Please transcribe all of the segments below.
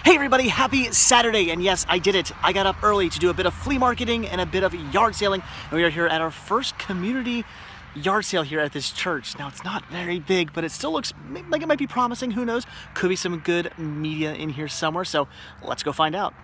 Hey everybody, happy Saturday, and yes, I did it. I got up early to do a bit of flea marketing and a bit of yard sailing, and we are here at our first community yard sale here at this church. Now, it's not very big, but it still looks like it might be promising. Who knows? Could be some good media in here somewhere, so let's go find out.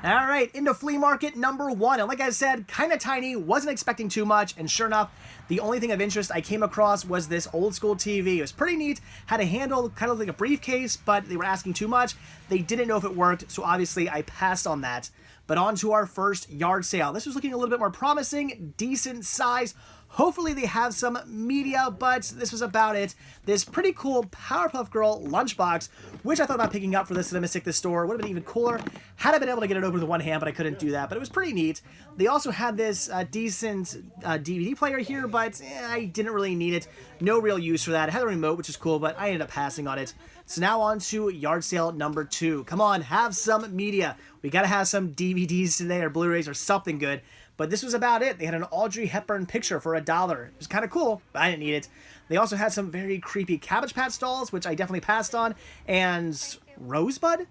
All right, into flea market number one. And like I said, kind of tiny, wasn't expecting too much. And sure enough, the only thing of interest I came across was this old school TV. It was pretty neat, had a handle, kind of like a briefcase, but they were asking too much. They didn't know if it worked, so obviously I passed on that. But on to our first yard sale. This was looking a little bit more promising, decent size. Hopefully they have some media, but this was about it. This pretty cool Powerpuff Girl lunchbox, which I thought about picking up for the Cinematic the store. Would have been even cooler had I been able to get it over with one hand, but I couldn't do that. But it was pretty neat. They also had this decent DVD player here, but I didn't really need it. No real use for that. It had a remote, which is cool, but I ended up passing on it. So now on to yard sale number two. Come on, have some media. We gotta have some DVDs today or Blu-rays or something good. But this was about it. They had an Audrey Hepburn picture for $1. It was kind of cool, but I didn't need it. They also had some very creepy Cabbage Patch dolls, which I definitely passed on, and Rosebud?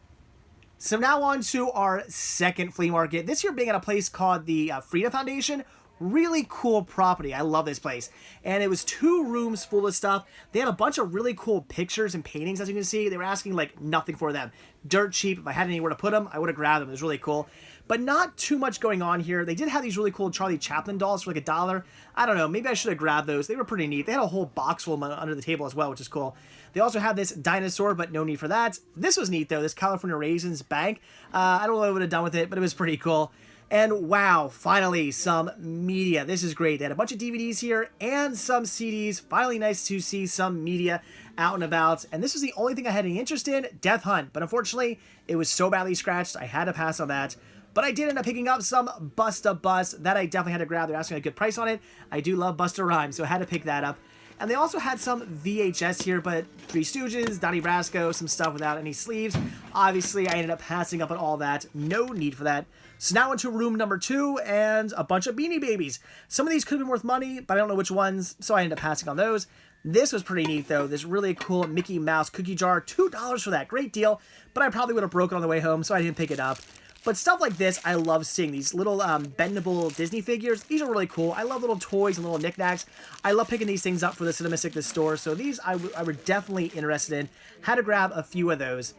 So now on to our second flea market. This year being at a place called the Freedom Foundation. Really cool property. I love this place. And it was 2 rooms full of stuff. They had a bunch of really cool pictures and paintings, as you can see. They were asking like nothing for them. Dirt cheap. If I had anywhere to put them, I would have grabbed them. It was really cool. But not too much going on here. They did have these really cool Charlie Chaplin dolls for like $1. I don't know. Maybe I should have grabbed those. They were pretty neat. They had a whole box full of them under the table as well, which is cool. They also had this dinosaur, but no need for that. This was neat, though. This California Raisins bank. I don't know what I would have done with it, but it was pretty cool. And wow, finally, some media. This is great. They had a bunch of DVDs here and some CDs. Finally nice to see some media out and about. And this was the only thing I had any interest in, Death Hunt. But unfortunately, it was so badly scratched, I had to pass on that. But I did end up picking up some Busta Bust. That I definitely had to grab. They're asking a good price on it. I do love Busta Rhymes, so I had to pick that up. And they also had some VHS here, but Three Stooges, Donnie Brasco, some stuff without any sleeves. Obviously, I ended up passing up on all that. No need for that. So now into room number 2 and a bunch of Beanie Babies. Some of these could have been worth money, but I don't know which ones, so I ended up passing on those. This was pretty neat, though. This really cool Mickey Mouse cookie jar. $2 for that. Great deal, but I probably would have broken on the way home, so I didn't pick it up. But stuff like this, I love seeing. These little bendable Disney figures. These are really cool. I love little toys and little knickknacks. I love picking these things up for the Cinematic the store. So these I were definitely interested in. Had to grab a few of those.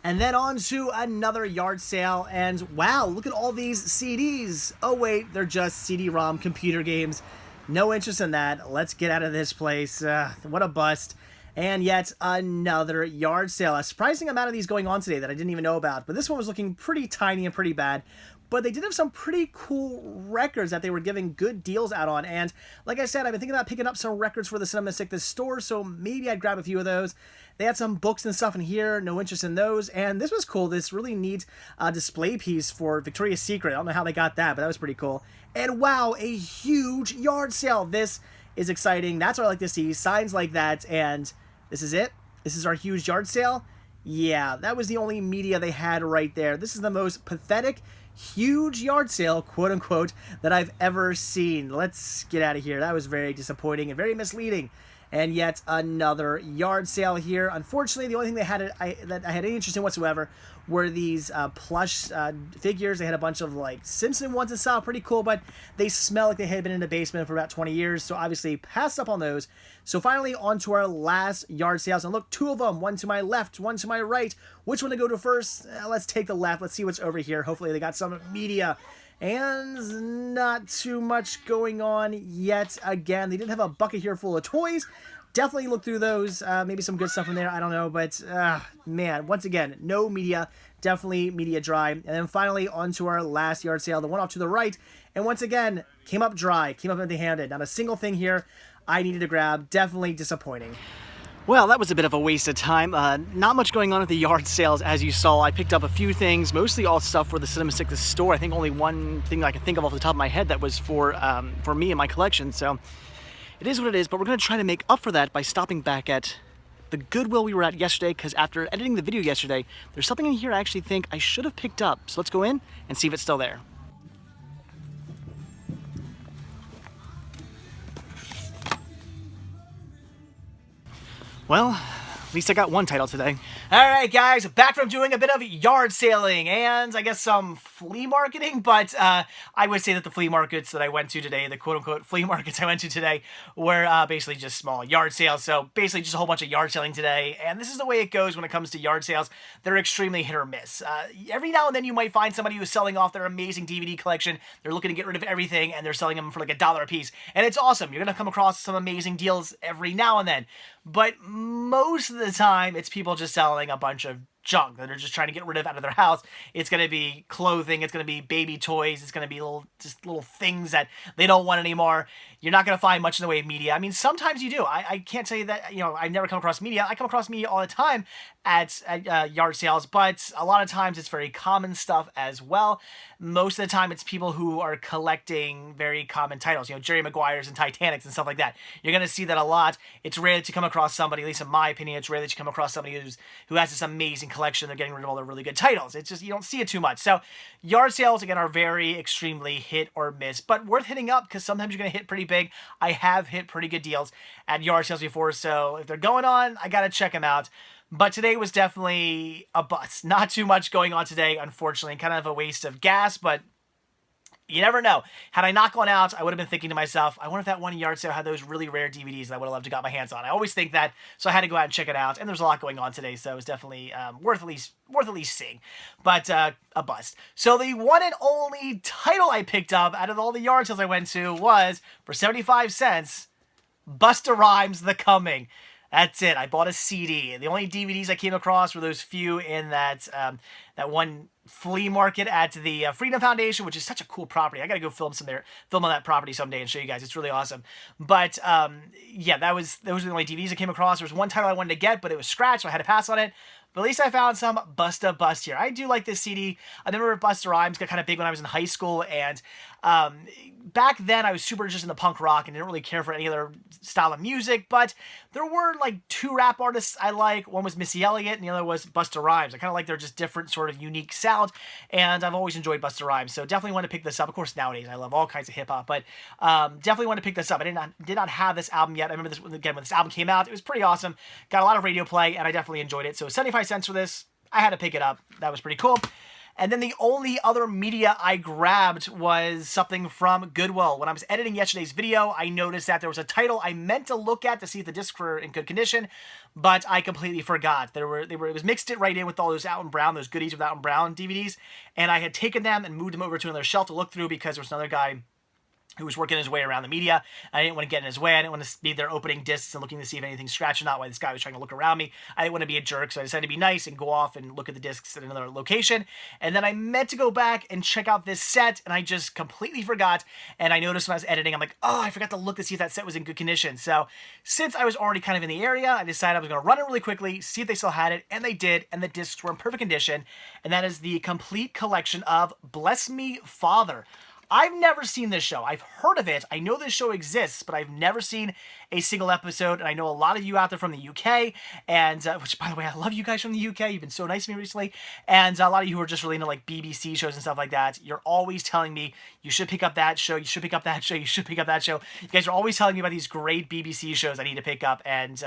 And then on to another yard sale. And wow, look at all these CDs. Oh wait, they're just CD-ROM computer games. No interest in that. Let's get out of this place. What a bust. And yet another yard sale. A surprising amount of these going on today that I didn't even know about. But this one was looking pretty tiny and pretty bad. But they did have some pretty cool records that they were giving good deals out on. And like I said, I've been thinking about picking up some records for the Cinematic the store, so maybe I'd grab a few of those. They had some books and stuff in here, no interest in those. And this was cool, this really neat display piece for Victoria's Secret. I don't know how they got that, but that was pretty cool. And wow, a huge yard sale. This is exciting. That's what I like to see, signs like that. And this is it. This is our huge yard sale. Yeah, that was the only media they had right there. This is the most pathetic, huge yard sale, quote unquote, that I've ever seen. Let's get out of here. That was very disappointing and very misleading. And yet another yard sale here. Unfortunately, the only thing they had that I had any interest in whatsoever were these plush figures. They had a bunch of like Simpson ones and stuff, pretty cool, but they smell like they had been in the basement for about 20 years, so obviously passed up on those. So finally on to our last yard sales, and look, 2 of them, one to my left, one to my right. Which one to go to first? Let's take the left. Let's see what's over here. Hopefully they got some media. And not too much going on yet. Again, they did have a bucket here full of toys. Definitely look through those. Maybe some good stuff in there. I don't know. But, man, once again, no media. Definitely media dry. And then finally, on to our last yard sale. The one off to the right. And once again, came up dry. Came up empty-handed. Not a single thing here I needed to grab. Definitely disappointing. Well, that was a bit of a waste of time. Not much going on at the yard sales, as you saw. I picked up a few things, mostly all stuff for the Cinematic the store. I think only one thing I can think of off the top of my head that was for me and my collection. So it is what it is, but we're going to try to make up for that by stopping back at the Goodwill we were at yesterday, because after editing the video yesterday, there's something in here I actually think I should have picked up. So let's go in and see if it's still there. Well, At least I got one title today. Alright guys, back from doing a bit of yard sailing and I guess some flea marketing, but I would say that the flea markets that I went to today, the quote-unquote flea markets I went to today, were basically just small yard sales. So basically just a whole bunch of yard selling today, and this is the way it goes when it comes to yard sales. They're extremely hit or miss. Every now and then you might find somebody who's selling off their amazing DVD collection. They're looking to get rid of everything and they're selling them for like $1 a piece, and it's awesome. You're gonna come across some amazing deals every now and then. But most of the time, it's people just selling a bunch of junk that they're just trying to get rid of out of their house. It's going to be clothing, it's going to be baby toys, it's going to be little things that they don't want anymore. You're not going to find much in the way of media. I mean, sometimes you do. I can't tell you that, you know, I've never come across media. I come across media all the time at yard sales, but a lot of times it's very common stuff as well. Most of the time it's people who are collecting very common titles, you know, Jerry Maguire's and Titanics and stuff like that. You're going to see that a lot. It's rare to come across somebody, at least in my opinion, it's rare that you come across somebody who has this amazing collection. They're getting rid of all the really good titles. It's just, you don't see it too much. So yard sales, again, are very extremely hit or miss, but worth hitting up because sometimes you're going to hit pretty big. I have hit pretty good deals at yard sales before, so if they're going on, I got to check them out. But today was definitely a bust. Not too much going on today, unfortunately. Kind of a waste of gas, but you never know. Had I not gone out, I would have been thinking to myself, I wonder if that one yard sale had those really rare DVDs that I would have loved to got my hands on. I always think that, so I had to go out and check it out. And there's a lot going on today, so it was definitely worth at least seeing. But a bust. So the one and only title I picked up out of all the yard sales I went to was, for 75 cents, Busta Rhymes' The Coming. That's it. I bought a CD. The only DVDs I came across were those few in that one flea market at the Freedom Foundation, which is such a cool property. I gotta go film on that property someday and show you guys. It's really awesome. But yeah, those were the only DVDs I came across. There was one title I wanted to get, but it was scratched, so I had to pass on it. But at least I found some Busta Bust here. I do like this CD. I remember Busta Rhymes got kind of big when I was in high school, and back then I was super interested in the punk rock and didn't really care for any other style of music, but there were like two rap artists I like. One was Missy Elliott and the other was Busta Rhymes. I kind of like their just different sort of unique sound, and I've always enjoyed Busta Rhymes, so definitely want to pick this up. Of course, nowadays I love all kinds of hip-hop, but definitely want to pick this up. I did not have this album yet. I remember this, again, when this album came out, it was pretty awesome. Got a lot of radio play, and I definitely enjoyed it. So 75 cents for this. I had to pick it up. That was pretty cool. And then the only other media I grabbed was something from Goodwill. When I was editing yesterday's video, I noticed that there was a title I meant to look at to see if the discs were in good condition, but I completely forgot. It was mixed it right in with all those Out and Brown, those goodies with Out and Brown DVDs, and I had taken them and moved them over to another shelf to look through because there was another guy who was working his way around the media. I didn't want to get in his way. I didn't want to be there opening discs and looking to see if anything's scratched or not while this guy was trying to look around me. I didn't want to be a jerk, so I decided to be nice and go off and look at the discs at another location. And then I meant to go back and check out this set, and I just completely forgot. And I noticed when I was editing, I'm like, oh, I forgot to look to see if that set was in good condition. So since I was already kind of in the area, I decided I was going to run it really quickly, see if they still had it, and they did, and the discs were in perfect condition. And that is the complete collection of Bless Me Father. I've never seen this show. I've heard of it. I know this show exists, but I've never seen a single episode. And I know a lot of you out there from the UK, and which, by the way, I love you guys from the UK. You've been so nice to me recently. And a lot of you who are just really into like BBC shows and stuff like that, you're always telling me you should pick up that show, you should pick up that show, you should pick up that show. You guys are always telling me about these great BBC shows I need to pick up, and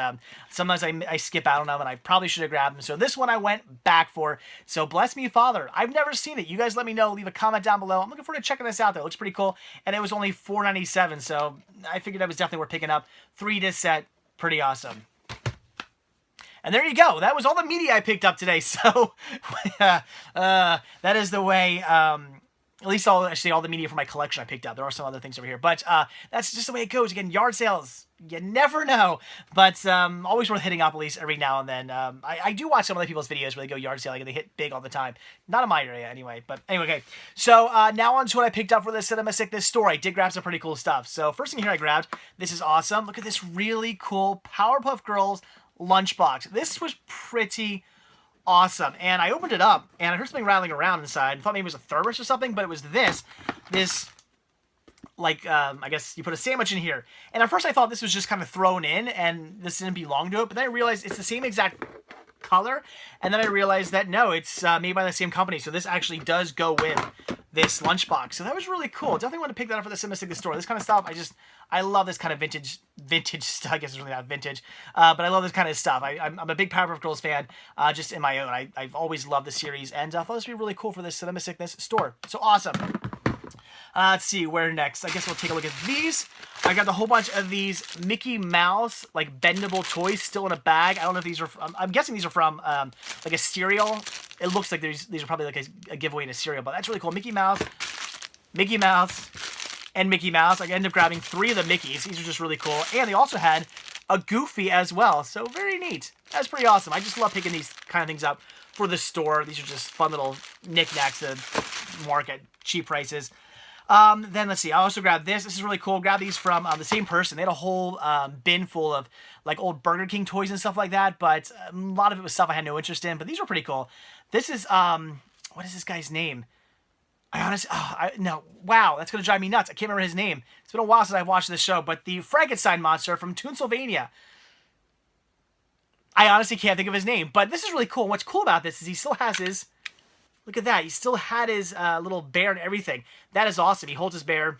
sometimes I skip out on them, and I probably should have grabbed them. So this one I went back for. So Bless Me Father. I've never seen it. You guys let me know. Leave a comment down below. I'm looking forward to checking this out. It looks pretty cool, and it was only $4.97, so I figured that was definitely worth picking up. 3-disc set, pretty awesome. And there you go. That was all the media I picked up today. So that is the way. At least all the media for my collection I picked up. There are some other things over here, but that's just the way it goes. Again, yard sales, you never know, but always worth hitting up at least every now and then. I do watch some other people's videos where they go yard selling and they hit big all the time. Not in my area anyway, but anyway, okay. So now on to what I picked up for this Cinema Sickness store. I did grab some pretty cool stuff. So first thing here I grabbed, this is awesome. Look at this really cool Powerpuff Girls lunchbox. This was pretty awesome, and I opened it up and I heard something rattling around inside. I thought maybe it was a thermos or something, but it was this like I guess you put a sandwich in here, and at first I thought this was just kind of thrown in and this didn't belong to it, but then I realized it's the same exact color, and then I realized that no, it's made by the same company, so this actually does go with this lunchbox. So that was really cool. Definitely want to pick that up for the Cinema Sickness store. This kind of stuff, I love this kind of vintage stuff. I guess it's really not vintage, but I love this kind of stuff. I'm a big Powerpuff Girls fan, just in my own. I've always loved the series, and I thought this would be really cool for this Cinema Sickness store. So awesome. Let's see, where next? I guess we'll take a look at these. I got a whole bunch of these Mickey Mouse, like, bendable toys still in a bag. I don't know if these are from, I'm guessing these are from, like, a cereal. It looks like these are probably, like, a giveaway in a cereal, but that's really cool. Mickey Mouse, and Mickey Mouse. I ended up grabbing 3 of the Mickeys. These are just really cool. And they also had a Goofy as well, so very neat. That's pretty awesome. I just love picking these kind of things up for the store. These are just fun little knickknacks to mark at cheap prices. Then let's see, I also grabbed this. This is really cool. Grabbed these from the same person. They had a whole bin full of like old Burger King toys and stuff like that, but a lot of it was stuff I had no interest in, but these were pretty cool. This is, what is this guy's name? I honestly, no, wow, that's going to drive me nuts. I can't remember his name. It's been a while since I've watched this show, but the Frankenstein monster from Toonsylvania. I honestly can't think of his name, but this is really cool. What's cool about this is he still has his... Look at that. He still had his little bear and everything. That is awesome. He holds his bear,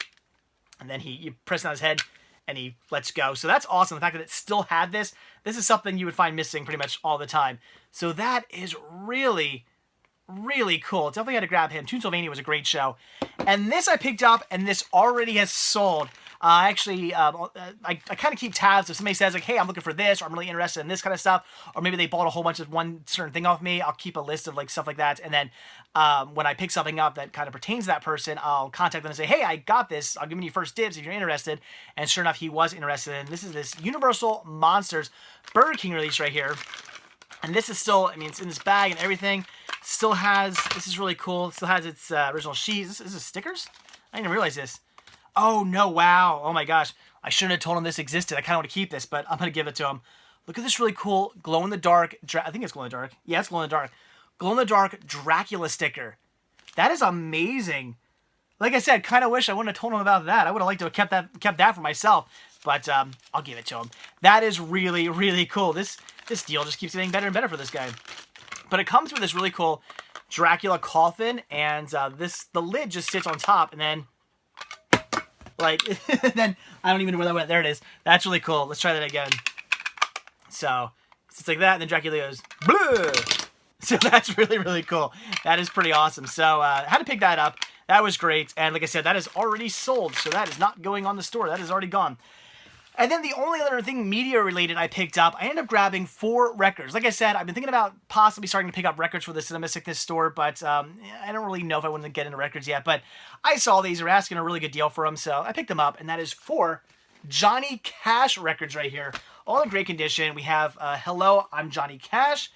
and then you press it on his head, and he lets go. So that's awesome. The fact that it still had this. This is something you would find missing pretty much all the time. So that is really, really cool. Definitely had to grab him. Toonsylvania was a great show. And this I picked up, and this already has sold. I kind of keep tabs. If somebody says, like, hey, I'm looking for this, or I'm really interested in this kind of stuff, or maybe they bought a whole bunch of one certain thing off me, I'll keep a list of, like, stuff like that. And then when I pick something up that kind of pertains to that person, I'll contact them and say, hey, I got this. I'll give you first dibs if you're interested. And sure enough, he was interested. And this is this Universal Monsters Burger King release right here. And this is still, I mean, it's in this bag and everything. Still has, this is really cool. It still has its original sheets. This is stickers? I didn't realize this. Oh, no, wow. Oh, my gosh. I shouldn't have told him this existed. I kind of want to keep this, but I'm going to give it to him. Look at this really cool glow-in-the-dark, I think it's glow-in-the-dark. Yeah, it's glow-in-the-dark. Glow-in-the-dark Dracula sticker. That is amazing. Like I said, kind of wish I wouldn't have told him about that. I would have liked to have kept that for myself, but I'll give it to him. That is really, really cool. This deal just keeps getting better and better for this guy. But it comes with this really cool Dracula coffin, and the lid just sits on top, and then... Like, then, I don't even know where that went. There it is. That's really cool. Let's try that again. So, it's like that, and then Dracula goes, bleh! So that's really, really cool. That is pretty awesome. So, had to pick that up. That was great. And like I said, that is already sold. So that is not going on the store. That is already gone. And then the only other thing media-related I picked up, I ended up grabbing 4 records. Like I said, I've been thinking about possibly starting to pick up records for the Cinema Sickness store, but I don't really know if I want to get into records yet. But I saw these. They were asking a really good deal for them, so I picked them up. And that is 4 Johnny Cash records right here. All in great condition. We have Hello, I'm Johnny Cash.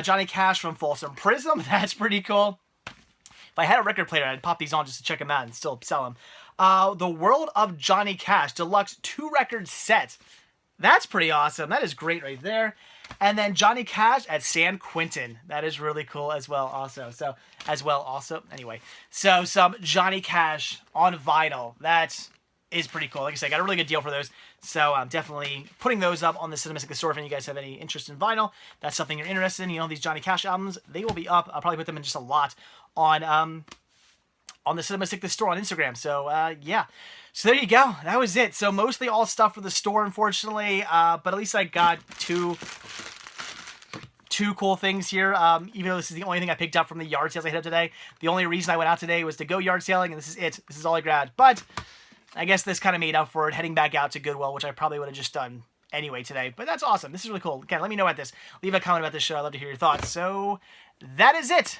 Johnny Cash from Folsom Prism. That's pretty cool. If I had a record player, I'd pop these on just to check them out and still sell them. The World of Johnny Cash Deluxe 2-record set. That's pretty awesome. That is great right there. And then Johnny Cash at San Quentin. That is really cool as well also. Anyway. So some Johnny Cash on vinyl. That is pretty cool. Like I said, I got a really good deal for those. So I'm definitely putting those up on the Cinema Sickness store. If any of you guys have any interest in vinyl, that's something you're interested in. You know, these Johnny Cash albums, they will be up. I'll probably put them in just a lot on the Cinema Sickness store on Instagram. So, yeah. So there you go. That was it. So mostly all stuff for the store, unfortunately. But at least I got two cool things here. Even though this is the only thing I picked up from the yard sales I had today. The only reason I went out today was to go yard sailing, and this is it. This is all I grabbed. But I guess this kind of made up for it, heading back out to Goodwill, which I probably would have just done anyway today. But that's awesome. This is really cool. Again, let me know about this. Leave a comment about this show. I'd love to hear your thoughts. So that is it.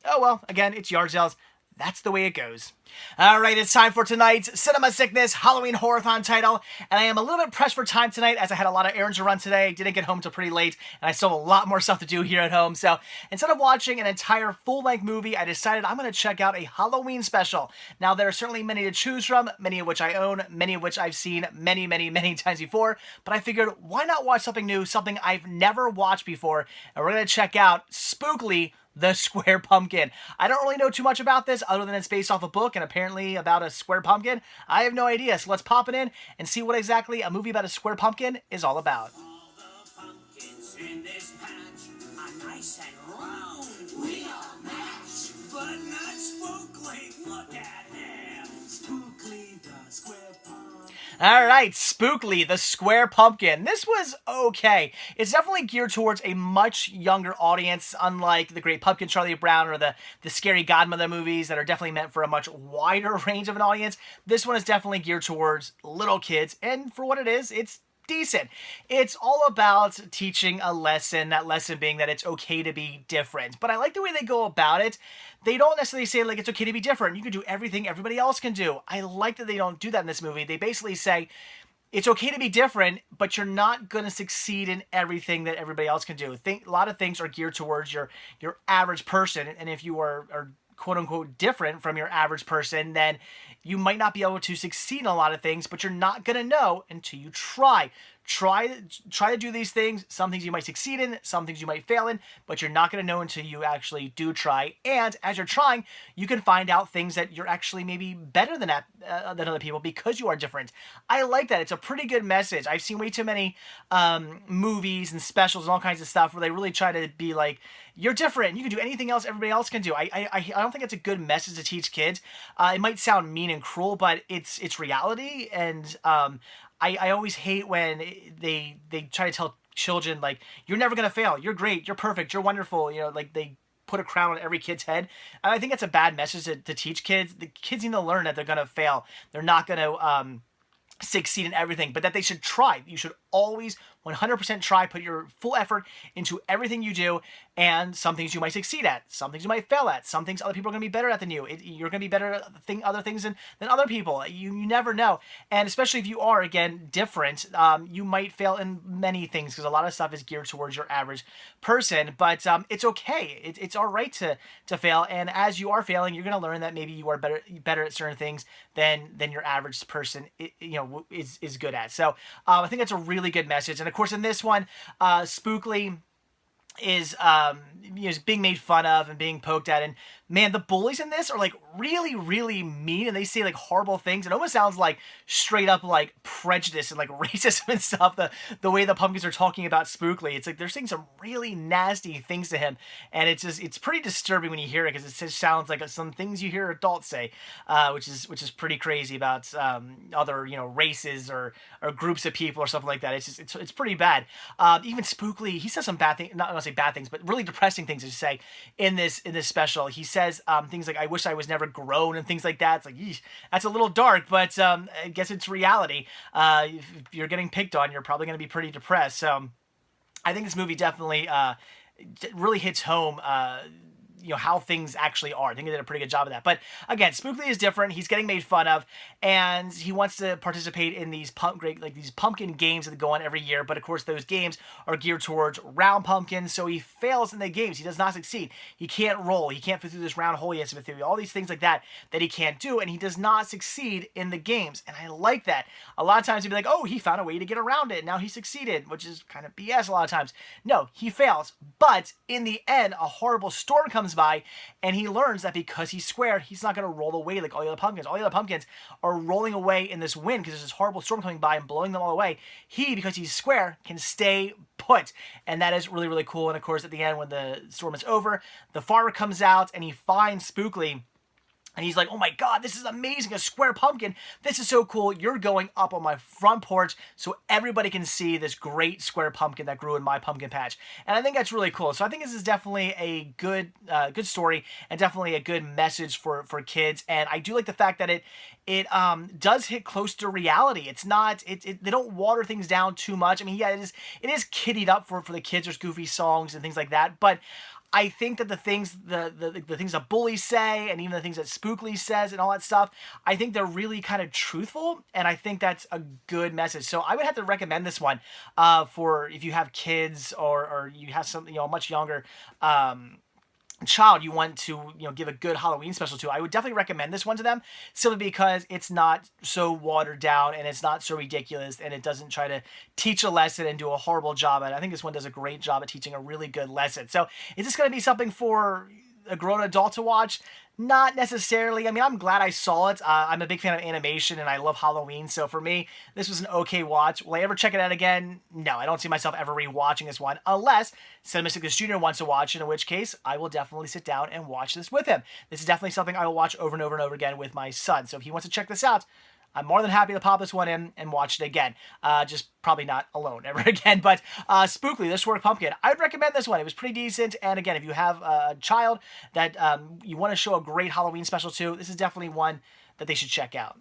Oh, well, again, it's yard sales. That's the way it goes. All right, it's time for tonight's Cinema Sickness Halloween Horathon title, and I am a little bit pressed for time tonight as I had a lot of errands to run today. Didn't get home till pretty late, and I still have a lot more stuff to do here at home. So instead of watching an entire full-length movie, I decided I'm going to check out a Halloween special. Now, there are certainly many to choose from, many of which I own, many of which I've seen many, many, many times before, but I figured, why not watch something new, something I've never watched before, and we're going to check out Spookley, the Square Pumpkin. I don't really know too much about this other than it's based off a book and apparently about a square pumpkin. I have no idea, so let's pop it in and see what exactly a movie about a square pumpkin is all about. All the pumpkins in this patch are nice and round. We all match, but not Spookley. Take a look at him. Spookley the square pumpkin. All right, Spookley, the square pumpkin. This was okay. It's definitely geared towards a much younger audience, unlike The Great Pumpkin, Charlie Brown, or the Scary Godmother movies that are definitely meant for a much wider range of an audience. This one is definitely geared towards little kids, and for what it is, it's decent. It's all about teaching a lesson, that lesson being that it's okay to be different. But I like the way they go about it. They don't necessarily say, like, it's okay to be different. You can do everything everybody else can do. I like that they don't do that in this movie. They basically say, it's okay to be different, but you're not going to succeed in everything that everybody else can do. A lot of things are geared towards your average person, and if you are quote-unquote different from your average person, then you might not be able to succeed in a lot of things, but you're not going to know until you try. Try to do these things. Some things you might succeed in, some things you might fail in, but you're not going to know until you actually do try. And as you're trying, you can find out things that you're actually maybe better than other people because you are different. I like that. It's a pretty good message. I've seen way too many movies and specials and all kinds of stuff where they really try to be like, you're different. You can do anything else everybody else can do. I don't think it's a good message to teach kids. It might sound mean and cruel, but it's reality. And I always hate when they try to tell children, like, you're never going to fail. You're great. You're perfect. You're wonderful. You know, like they put a crown on every kid's head. And I think that's a bad message to teach kids. The kids need to learn that they're going to fail. They're not going to succeed in everything, but that they should try. You should always 100% try, put your full effort into everything you do, and some things you might succeed at, some things you might fail at, some things other people are going to be better at than you. You're going to be better at other things than other people. You never know. And especially if you are, again, different, you might fail in many things because a lot of stuff is geared towards your average person, but it's okay. It's all right to fail, and as you are failing, you're going to learn that maybe you are better at certain things than your average person is good at. So I think that's a really good message. And of course, in this one, Spookley is being made fun of and being poked at, and man, the bullies in this are like really, really mean, and they say like horrible things. It almost sounds like straight up like prejudice and like racism and stuff. The way the pumpkins are talking about Spookley, it's like they're saying some really nasty things to him, and it's pretty disturbing when you hear it because it just sounds like some things you hear adults say, which is pretty crazy about other races or groups of people or something like that. It's pretty bad. Even Spookley, he says some bad things, not say bad things, but really depressing things to say in this special. He says things like, I wish I was never grown, and things like that. It's like, eesh, that's a little dark, but I guess it's reality. If you're getting picked on, you're probably going to be pretty depressed. So I think this movie definitely really hits home how things actually are. I think they did a pretty good job of that. But again, Spookley is different. He's getting made fun of, and he wants to participate in these these pumpkin games that go on every year. But of course, those games are geared towards round pumpkins, so he fails in the games. He does not succeed. He can't roll. He can't fit through this round hole. He has to fit through all these things like that he can't do, and he does not succeed in the games. And I like that. A lot of times he'd be like, oh, he found a way to get around it. Now he succeeded, which is kind of BS a lot of times. No, he fails. But in the end, a horrible storm comes by, and he learns that because he's square, he's not going to roll away like all the other pumpkins. All the other pumpkins are rolling away in this wind because there's this horrible storm coming by and blowing them all away. He, because he's square, can stay put, and that is really, really cool. And of course, at the end, when the storm is over, the farmer comes out and he finds Spookley. And he's like, oh my God, this is amazing, a square pumpkin. This is so cool. You're going up on my front porch so everybody can see this great square pumpkin that grew in my pumpkin patch. And I think that's really cool. So I think this is definitely a good story and definitely a good message for kids. And I do like the fact that it does hit close to reality. It's not, they don't water things down too much. I mean, yeah, it is kiddied up for the kids. There's goofy songs and things like that. But I think that the things that bullies say, and even the things that Spookley says and all that stuff, I think they're really kind of truthful, and I think that's a good message. So I would have to recommend this one for if you have kids or you have some much younger child you want to give a good Halloween special to. I would definitely recommend this one to them, simply because it's not so watered down and it's not so ridiculous, and it doesn't try to teach a lesson and do a horrible job at it. I think this one does a great job at teaching a really good lesson. So is this going to be something for a grown adult to watch? Not necessarily. I mean, I'm glad I saw it. I'm a big fan of animation and I love Halloween, so for me, this was an okay watch. Will I ever check it out again? No, I don't see myself ever rewatching this one unless Cinema Sickness Jr. wants to watch it, in which case I will definitely sit down and watch this with him. This is definitely something I will watch over and over and over again with my son, so if he wants to check this out, I'm more than happy to pop this one in and watch it again. Just probably not alone ever again. But Spookley, The Swerve Pumpkin, I would recommend this one. It was pretty decent. And again, if you have a child that you want to show a great Halloween special to, this is definitely one that they should check out.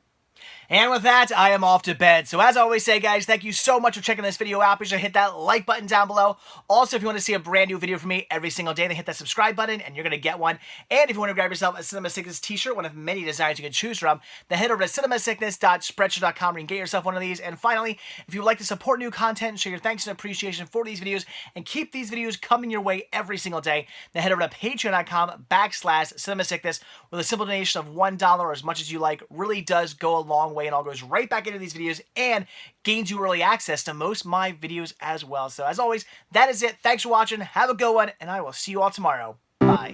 And with that, I am off to bed. So as I always say, guys, thank you so much for checking this video out. Be sure to hit that like button down below. Also, if you want to see a brand new video from me every single day, then hit that subscribe button and you're going to get one. And if you want to grab yourself a Cinema Sickness t-shirt, one of many designs you can choose from, then head over to cinemasickness.spreadshirt.com where you can get yourself one of these. And finally, if you would like to support new content and show your thanks and appreciation for these videos and keep these videos coming your way every single day, then head over to patreon.com/cinemasickness, where the simple donation of $1 or as much as you like really does go a long way and all goes right back into these videos and gains you early access to most of my videos as well. So as always, that is it. Thanks for watching. Have a good one, and I will see you all tomorrow. Bye.